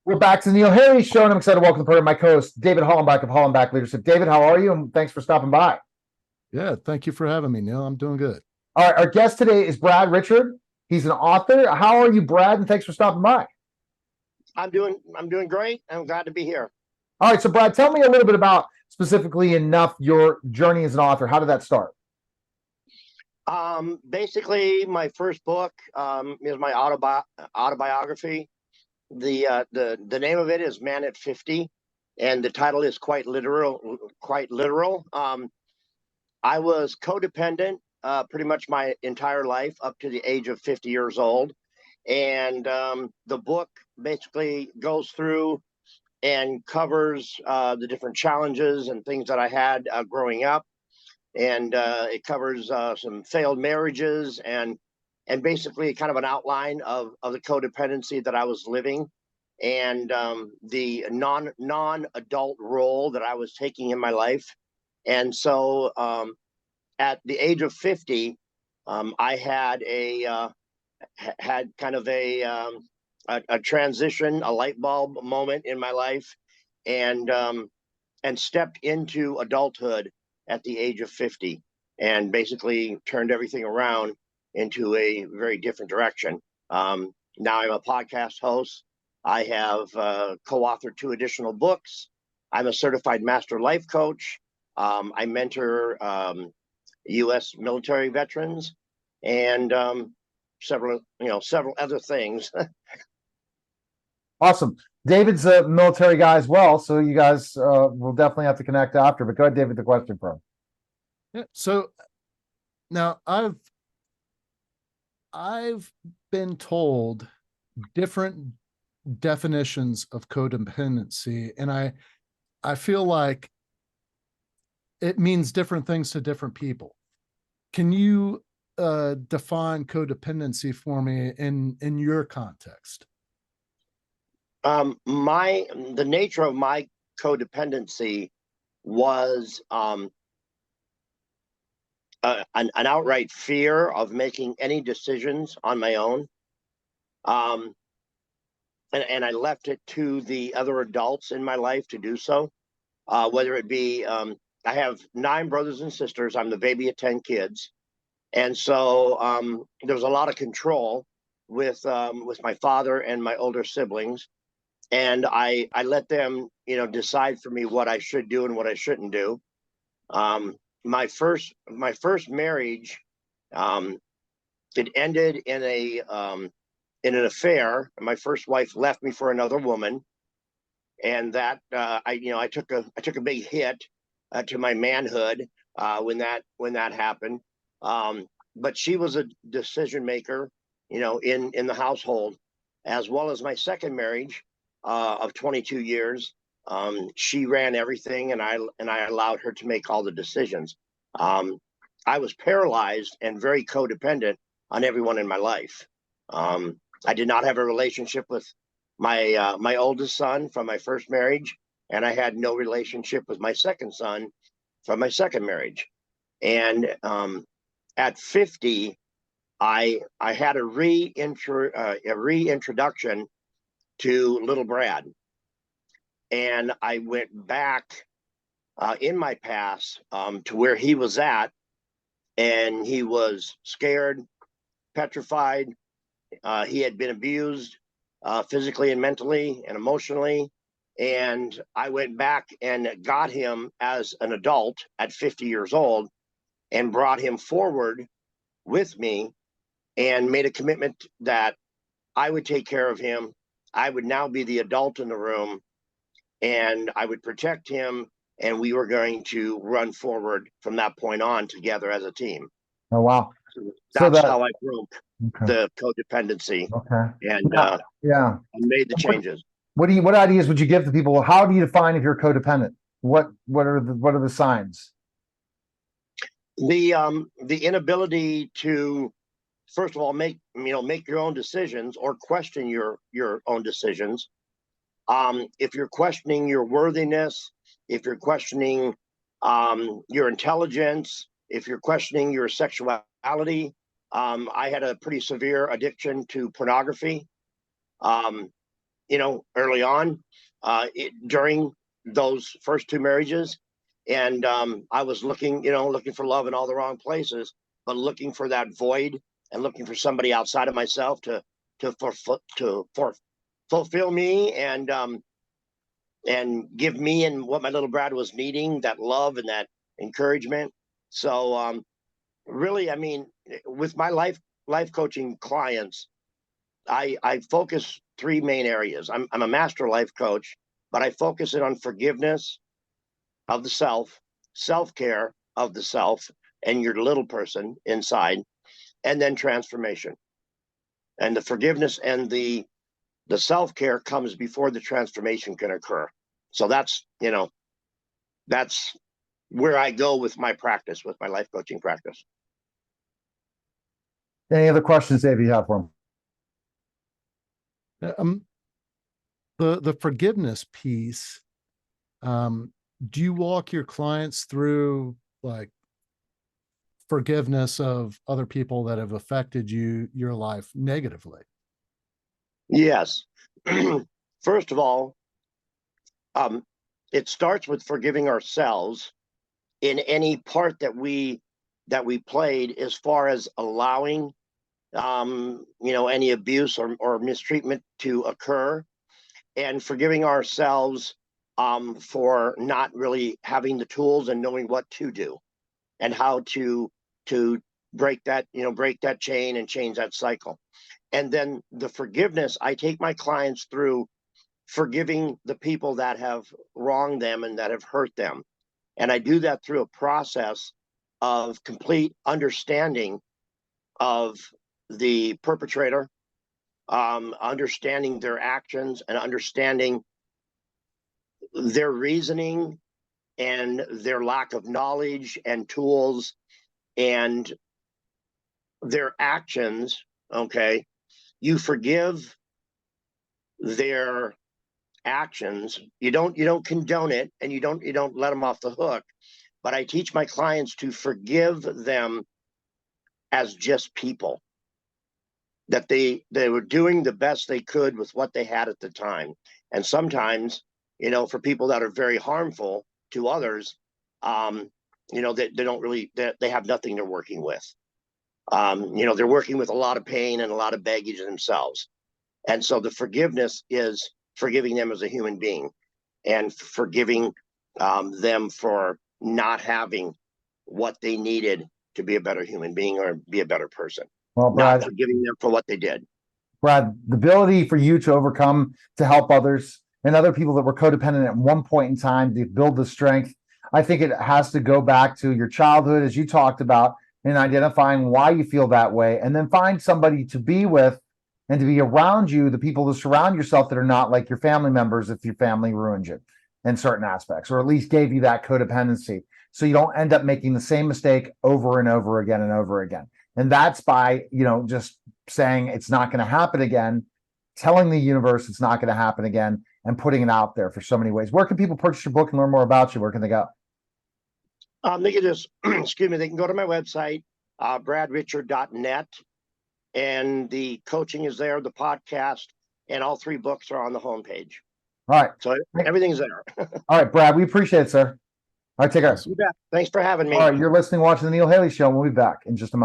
We're back to the Neil Harry Show, and I'm excited to welcome the program my co-host, David Hollenbach of Hollenbach Leadership. David, how are you? And thanks for stopping by. Yeah, thank you for having me, Neil. I'm doing good. All right, our guest today is Brad Richard. He's an author. How are you, Brad? And thanks for stopping by. I'm doing great. I'm glad to be here. All right, so Brad, tell me a little bit about specifically enough your journey as an author. How did that start? Basically, my first book is my autobiography. The name of it is Man at 50, and the title is quite literal. Quite literal. I was codependent pretty much my entire life up to the age of 50 years old, and the book basically goes through and covers the different challenges and things that I had growing up, and it covers some failed marriages and basically kind of an outline of the codependency that I was living, and the non-adult role that I was taking in my life. And so at the age of 50, I had had kind of a transition, a light bulb moment in my life, and stepped into adulthood at the age of 50, and basically turned everything around into a very different direction. Now I'm a podcast host. I have co-authored 2 additional books. I'm a certified master life coach. I mentor U.S. military veterans, and several other things. Awesome. David's a military guy as well, so you guys will definitely have to connect after. But go ahead, David, the question from. Yeah, so now I've been told different definitions of codependency, and I feel like it means different things to different people. Can you define codependency for me in your context? The nature of my codependency was an outright fear of making any decisions on my own. And I left it to the other adults in my life to do so, whether it be, I have 9 brothers and sisters. I'm the baby of 10 kids. And so there was a lot of control with my father and my older siblings. And I let them, decide for me what I should do and what I shouldn't do. My first marriage, it ended in an affair. My first wife left me for another woman, and that I took a big hit to my manhood when that happened. But she was a decision maker, in the household, as well as my second marriage of 22 years. She ran everything, and I allowed her to make all the decisions. I was paralyzed and very codependent on everyone in my life. I did not have a relationship with my oldest son from my first marriage, and I had no relationship with my second son from my second marriage. And at 50, I had a reintroduction to little Brad, and I went back in my past to where he was at, and he was scared, petrified. He had been abused physically and mentally and emotionally, and I went back and got him as an adult at 50 years old and brought him forward with me and made a commitment that I would take care of him. I would now be the adult in the room, and I would protect him, and we were going to run forward from that point on together as a team. Oh, wow. That's how I broke okay. the codependency. Okay. And made the changes. What ideas would you give to people? How do you define if you're codependent? What are the signs? The inability to, first of all, make your own decisions or question your own decisions. If you're questioning your worthiness, if you're questioning your intelligence, if you're questioning your sexuality. I had a pretty severe addiction to pornography. early on, during those first two marriages. And I was looking for love in all the wrong places, but looking for that void and looking for somebody outside of myself to fulfill me and give me and what my little Brad was needing, that love and that encouragement. So really, I mean, with my life coaching clients, I focus three main areas. I'm a master life coach, but I focus it on forgiveness of the self, self-care of the self and your little person inside, and then transformation. And the forgiveness and the self-care comes before the transformation can occur. So that's where I go with my practice, with my life coaching practice. Any other questions, Dave, you have for him? The forgiveness piece, do you walk your clients through like forgiveness of other people that have affected your life negatively? Yes. First of all, it starts with forgiving ourselves in any part that we played, as far as allowing any abuse or mistreatment to occur, and forgiving ourselves for not really having the tools and knowing what to do and how to break that chain and change that cycle. And then the forgiveness, I take my clients through forgiving the people that have wronged them and that have hurt them. And I do that through a process of complete understanding of the perpetrator, understanding their actions and understanding their reasoning and their lack of knowledge and tools and their actions. Okay. You forgive their actions. You don't condone it, and you don't let them off the hook. But I teach my clients to forgive them as just people, that they were doing the best they could with what they had at the time. And sometimes, for people that are very harmful to others, they don't really, they have nothing they're working with. They're working with a lot of pain and a lot of baggage themselves. And so the forgiveness is forgiving them as a human being and forgiving them for not having what they needed to be a better human being or be a better person. Well, Brad, not forgiving them for what they did. Brad, the ability for you to overcome, to help others and other people that were codependent at one point in time, to build the strength, I think it has to go back to your childhood, as you talked about, and identifying why you feel that way, and then find somebody to be with and to be around you, the people to surround yourself that are not like your family members if your family ruined you in certain aspects, or at least gave you that codependency. So you don't end up making the same mistake over and over again and over again. And that's by, just saying it's not going to happen again, telling the universe it's not going to happen again, and putting it out there for so many ways. Where can people purchase your book and learn more about you? Where can they go? They can just, they can go to my website, bradrichard.net. And the coaching is there, the podcast, and all three books are on the homepage. All right. So everything's there. All right, Brad, we appreciate it, sir. All right, take care. You bet. Thanks for having me. All right, you're listening, watching the Neil Haley Show. We'll be back in just a moment.